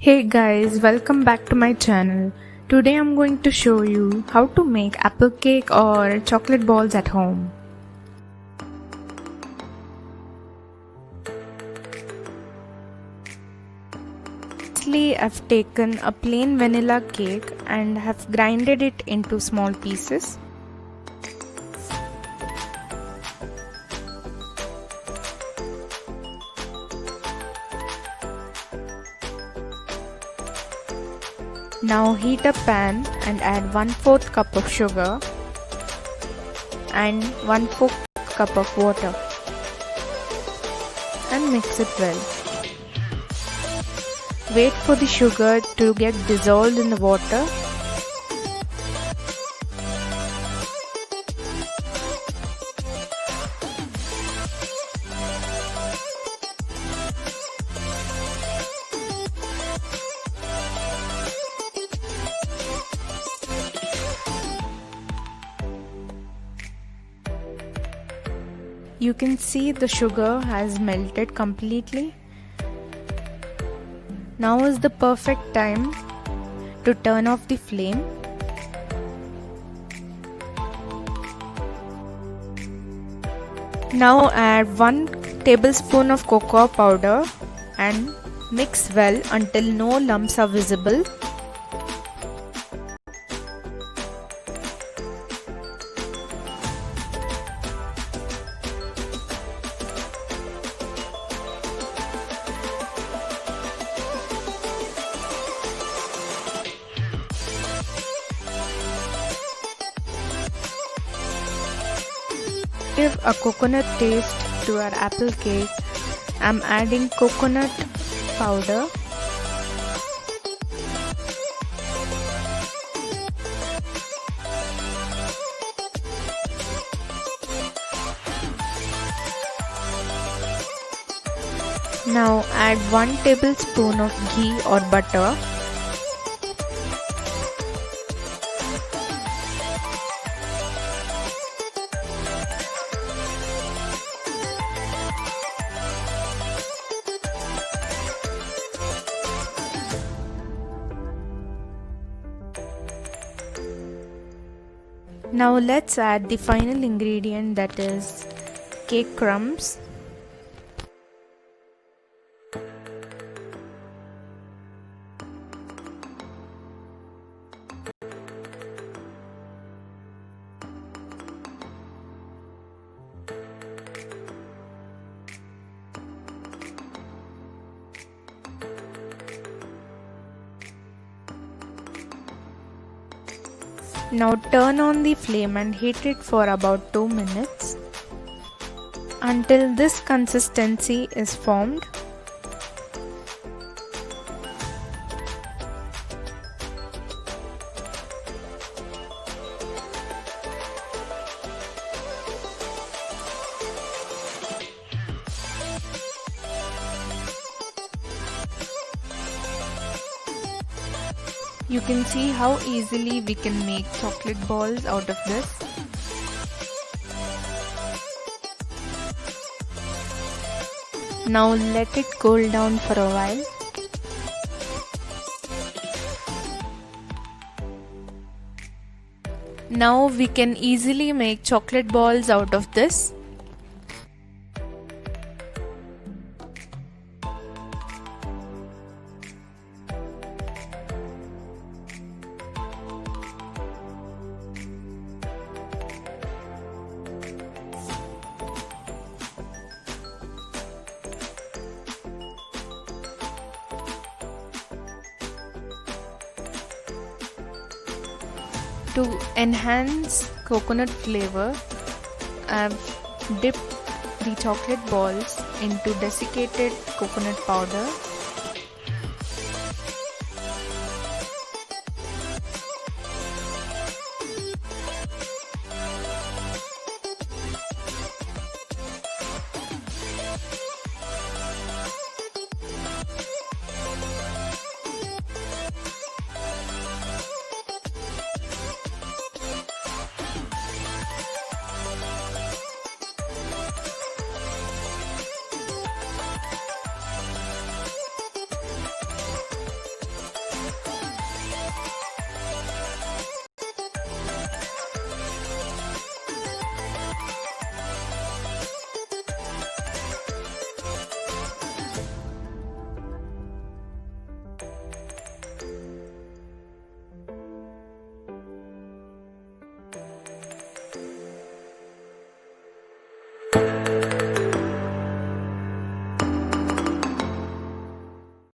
Hey guys, welcome back to my channel. Today I'm going to show you how to make apple cake or chocolate balls at home. Firstly, I've taken a plain vanilla cake and have grinded it into small pieces. Now heat a pan and add 1/4 cup of sugar and 1/4 cup of water and mix it well. Wait for the sugar to get dissolved in the water. You can see the sugar has melted completely. Now is the perfect time to turn off the flame. Now add 1 tablespoon of cocoa powder and mix well until no lumps are visible. Give a coconut taste to our apple cake. I'm adding coconut powder. Now add 1 tablespoon of ghee or butter. Now let's add the final ingredient, that is cake crumbs. Now turn on the flame and heat it for about 2 minutes until this consistency is formed. You can see how easily we can make chocolate balls out of this. Now let it cool down for a while. Now we can easily make chocolate balls out of this. To enhance coconut flavor, I've dipped the chocolate balls into desiccated coconut powder.